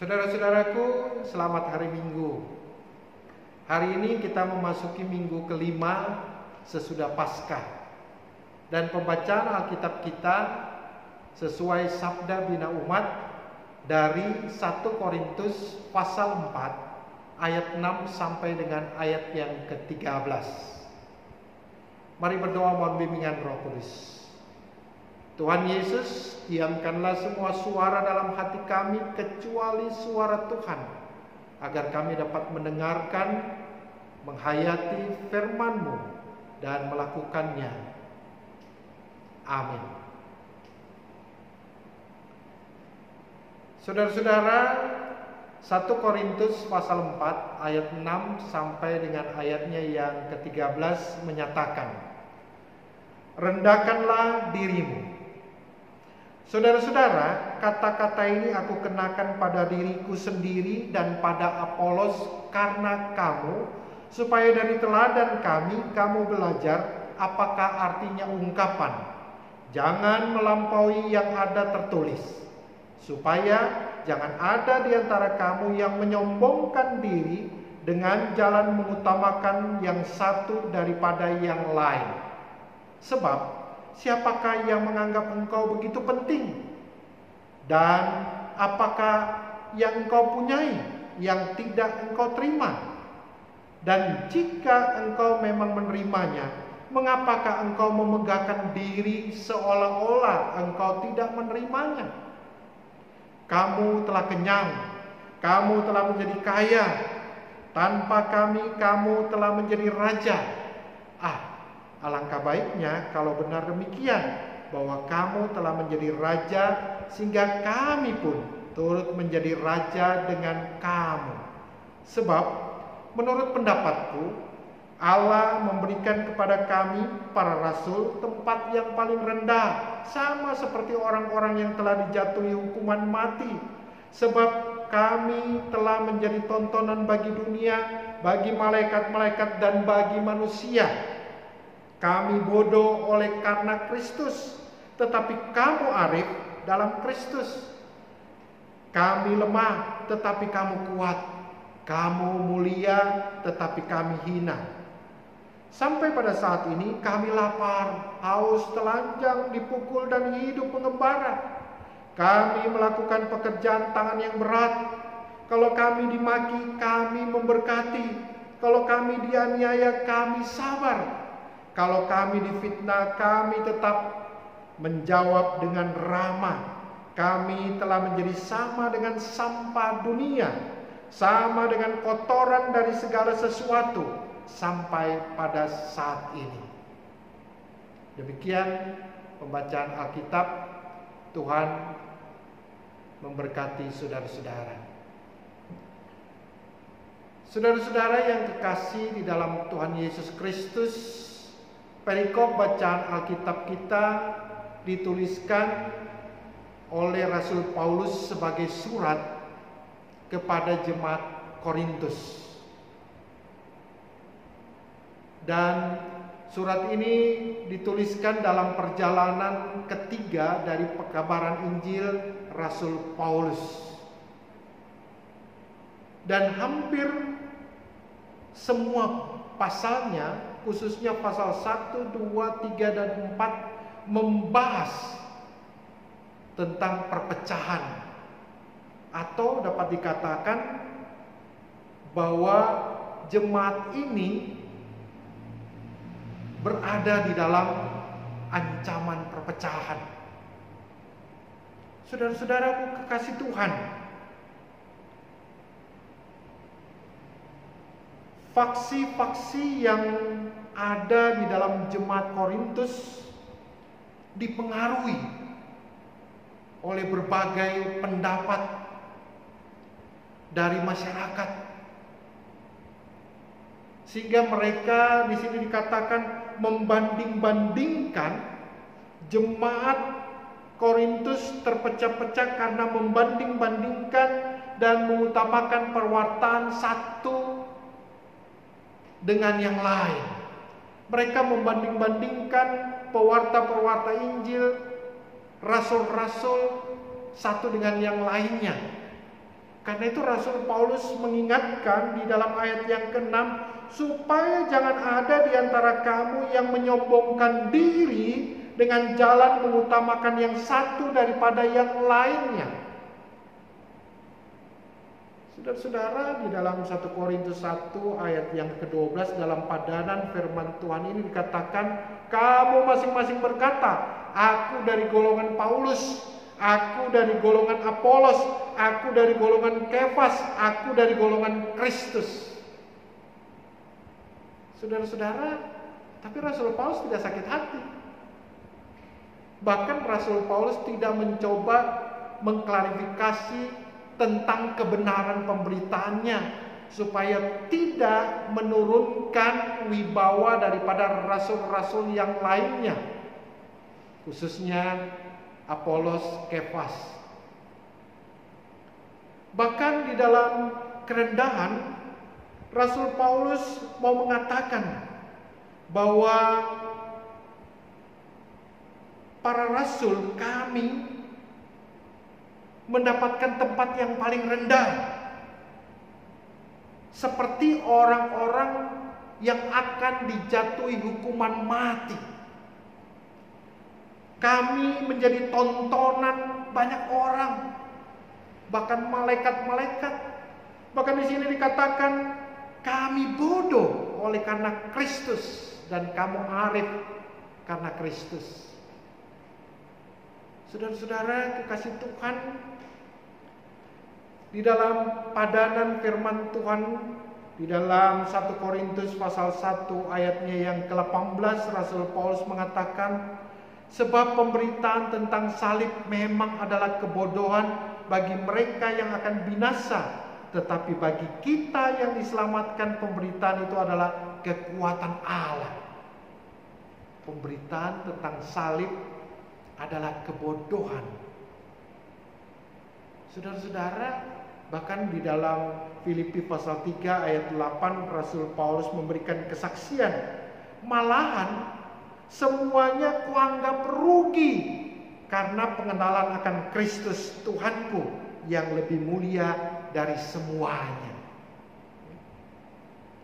Saudara-saudaraku, selamat hari Minggu. Hari ini kita memasuki minggu kelima sesudah Paskah. Dan pembacaan Alkitab kita sesuai sabda Bina Umat dari 1 Korintus pasal 4 ayat 6 sampai dengan ayat yang ke-13. Mari berdoa mohon bimbingan Roh Kudus. Tuhan Yesus, diamkanlah semua suara dalam hati kami kecuali suara Tuhan, agar kami dapat mendengarkan, menghayati firman-Mu dan melakukannya. Amin. Saudara-saudara, 1 Korintus pasal 4 ayat 6 sampai dengan ayatnya yang ke-13 menyatakan, rendahkanlah dirimu. Saudara-saudara, kata-kata ini aku kenakan pada diriku sendiri dan pada Apolos karena kamu, supaya dari teladan kami kamu belajar apakah artinya ungkapan jangan melampaui yang ada tertulis, supaya jangan ada di antara kamu yang menyombongkan diri dengan jalan mengutamakan yang satu daripada yang lain. Sebab siapakah yang menganggap engkau begitu penting? Dan apakah yang engkau punyai yang tidak engkau terima? Dan jika engkau memang menerimanya, mengapakah engkau memegahkan diri seolah-olah engkau tidak menerimanya? Kamu telah kenyang, kamu telah menjadi kaya, tanpa kami kamu telah menjadi raja. Alangkah baiknya kalau benar demikian, bahwa kamu telah menjadi raja, sehingga kami pun turut menjadi raja dengan kamu. Sebab menurut pendapatku, Allah memberikan kepada kami para rasul tempat yang paling rendah, sama seperti orang-orang yang telah dijatuhi hukuman mati. Sebab kami telah menjadi tontonan bagi dunia, bagi malaikat-malaikat dan bagi manusia. Kami bodoh oleh karena Kristus, tetapi kamu arif dalam Kristus. Kami lemah, tetapi kamu kuat. Kamu mulia, tetapi kami hina. Sampai pada saat ini kami lapar, haus, telanjang, dipukul dan hidup mengembara. Kami melakukan pekerjaan tangan yang berat. Kalau kami dimaki, kami memberkati. Kalau kami dianiaya, kami sabar. Kalau kami difitnah, kami tetap menjawab dengan ramah. Kami telah menjadi sama dengan sampah dunia, sama dengan kotoran dari segala sesuatu, sampai pada saat ini. Demikian pembacaan Alkitab. Tuhan memberkati saudara-saudara. Saudara-saudara yang kekasih di dalam Tuhan Yesus Kristus, perikop bacaan Alkitab kita dituliskan oleh Rasul Paulus sebagai surat kepada jemaat Korintus. Dan surat ini dituliskan dalam perjalanan ketiga dari pekabaran Injil Rasul Paulus. Dan hampir semua pasalnya, khususnya pasal 1, 2, 3, dan 4 membahas tentang perpecahan, atau dapat dikatakan bahwa jemaat ini berada di dalam ancaman perpecahan. Saudara-saudaraku kekasih Tuhan, faksi-faksi yang ada di dalam jemaat Korintus dipengaruhi oleh berbagai pendapat dari masyarakat, sehingga mereka di sini dikatakan membanding-bandingkan jemaat Korintus terpecah-pecah karena membanding-bandingkan dan mengutamakan perwartaan satu dengan yang lain. Mereka membanding-bandingkan pewarta-pewarta Injil, rasul-rasul satu dengan yang lainnya. Karena itu Rasul Paulus mengingatkan di dalam ayat yang ke-6, supaya jangan ada di antara kamu yang menyombongkan diri dengan jalan mengutamakan yang satu daripada yang lainnya. Saudara-saudara, di dalam 1 Korintus 1 ayat yang ke-12 dalam padanan firman Tuhan ini dikatakan, kamu masing-masing berkata, aku dari golongan Paulus, aku dari golongan Apolos, aku dari golongan Kefas, aku dari golongan Kristus. Saudara-saudara, tapi Rasul Paulus tidak sakit hati. Bahkan Rasul Paulus tidak mencoba mengklarifikasi tentang kebenaran pemberitaannya, supaya tidak menurunkan wibawa daripada rasul-rasul yang lainnya, khususnya Apolos, Kefas. Bahkan di dalam kerendahan, Rasul Paulus mau mengatakan bahwa para rasul, kami mendapatkan tempat yang paling rendah, seperti orang-orang yang akan dijatuhi hukuman mati. Kami menjadi tontonan banyak orang, bahkan malaikat-malaikat. Bahkan di sini dikatakan kami bodoh oleh karena Kristus, dan kamu arif karena Kristus. Saudara-saudara kekasih Tuhan, di dalam padanan firman Tuhan, di dalam 1 Korintus pasal 1 ayatnya yang ke-18, Rasul Paulus mengatakan, sebab pemberitaan tentang salib memang adalah kebodohan bagi mereka yang akan binasa, tetapi bagi kita yang diselamatkan pemberitaan itu adalah kekuatan Allah. Pemberitaan tentang salib adalah kebodohan. Saudara-saudara, bahkan di dalam Filipi pasal 3 ayat 8 Rasul Paulus memberikan kesaksian, malahan semuanya kuanggap rugi karena pengenalan akan Kristus Tuhanku yang lebih mulia dari semuanya.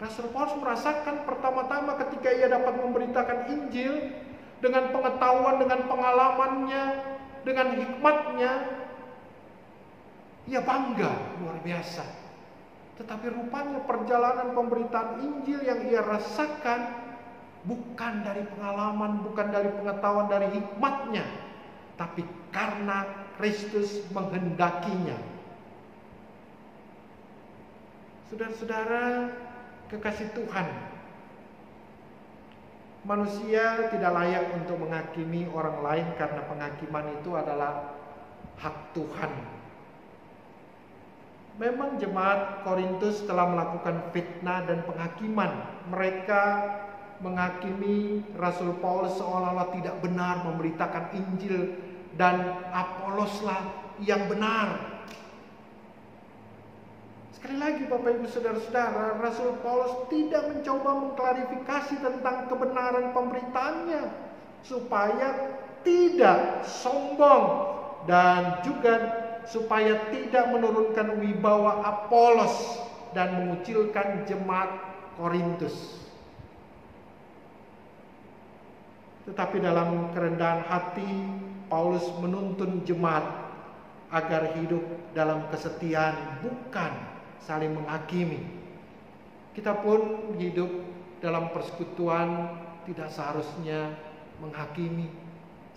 Rasul Paulus merasakan pertama-tama ketika ia dapat memberitakan Injil, dengan pengetahuan, dengan pengalamannya, dengan hikmatnya, ia bangga luar biasa. Tetapi rupanya perjalanan pemberitaan Injil yang ia rasakan bukan dari pengalaman, bukan dari pengetahuan, dari hikmatnya, tapi karena Kristus menghendakinya. Saudara-saudara kekasih Tuhan, manusia tidak layak untuk menghakimi orang lain karena penghakiman itu adalah hak Tuhan. Memang jemaat Korintus telah melakukan fitnah dan penghakiman. Mereka menghakimi Rasul Paulus seolah-olah tidak benar memberitakan Injil, dan Apoloslah yang benar. Sekali lagi Bapak Ibu Saudara-saudara, Rasul Paulus tidak mencoba mengklarifikasi tentang kebenaran pemberitaannya, supaya tidak sombong dan juga supaya tidak menurunkan wibawa Apolos dan mengucilkan jemaat Korintus. Tetapi dalam kerendahan hati, Paulus menuntun jemaat agar hidup dalam kesetiaan, bukan saling menghakimi. Kita pun hidup dalam persekutuan tidak seharusnya menghakimi,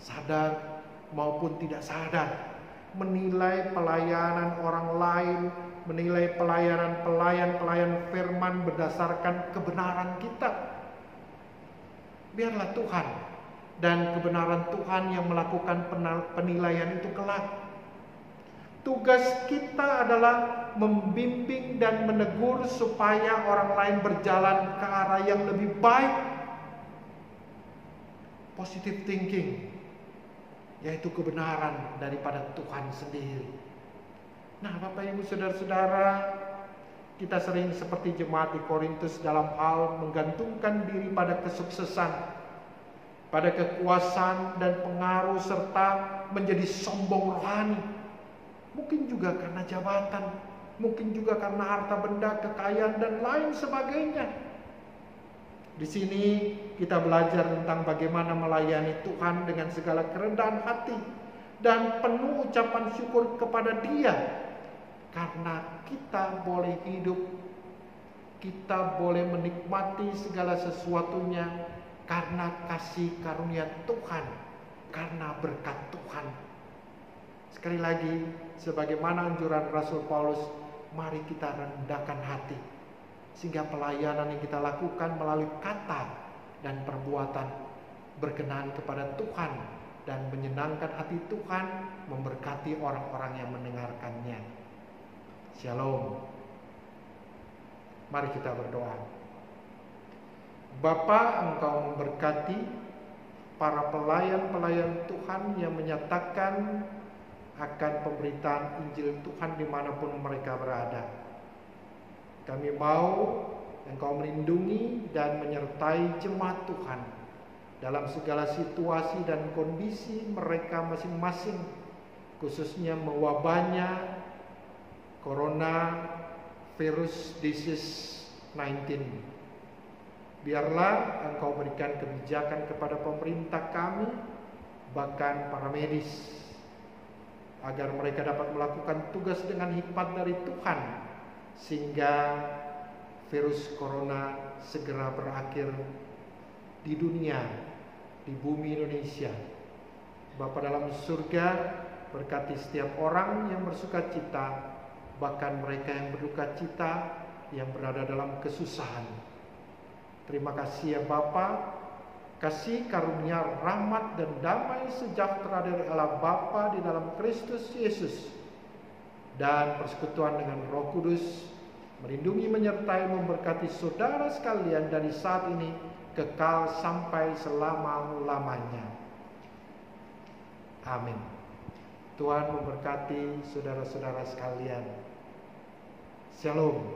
sadar maupun tidak sadar, menilai pelayanan orang lain, menilai pelayan firman berdasarkan kebenaran kita. Biarlah Tuhan dan kebenaran Tuhan yang melakukan penilaian itu kelak. Tugas kita adalah membimbing dan menegur supaya orang lain berjalan ke arah yang lebih baik. Positive thinking, yaitu kebenaran daripada Tuhan sendiri. Nah, Bapak Ibu Saudara-saudara, kita sering seperti jemaat di Korintus dalam hal menggantungkan diri pada kesuksesan, pada kekuasaan dan pengaruh, serta menjadi sombong rohani. Mungkin juga karena jabatan. mungkin juga karena harta benda, kekayaan, dan lain sebagainya. Di sini kita belajar tentang bagaimana melayani Tuhan dengan segala kerendahan hati dan penuh ucapan syukur kepada Dia, karena kita boleh hidup, kita boleh menikmati segala sesuatunya karena kasih karunia Tuhan, karena berkat Tuhan. Sekali lagi, sebagaimana anjuran Rasul Paulus, mari kita rendahkan hati, sehingga pelayanan yang kita lakukan melalui kata dan perbuatan berkenan kepada Tuhan dan menyenangkan hati Tuhan, memberkati orang-orang yang mendengarkannya. Shalom. Mari kita berdoa. Bapa, Engkau memberkati para pelayan-pelayan Tuhan yang menyatakan akan pemberitaan Injil Tuhan dimanapun mereka berada. Kami mau Engkau melindungi dan menyertai jemaat Tuhan dalam segala situasi dan kondisi mereka masing-masing, khususnya mewabahnya Corona virus disease 19. Biarlah Engkau berikan kebijakan kepada pemerintah kami, bahkan para medis, agar mereka dapat melakukan tugas dengan hikmat dari Tuhan, sehingga virus corona segera berakhir di dunia, di bumi Indonesia. Bapa dalam surga, berkati setiap orang yang bersuka cita, bahkan mereka yang berduka cita, yang berada dalam kesusahan. Terima kasih ya Bapa. Kasih karunia, rahmat, dan damai sejahtera dari Allah Bapa di dalam Kristus Yesus, dan persekutuan dengan Roh Kudus melindungi, menyertai, memberkati saudara sekalian dari saat ini kekal sampai selama-lamanya. Amin. Tuhan memberkati saudara-saudara sekalian. Shalom.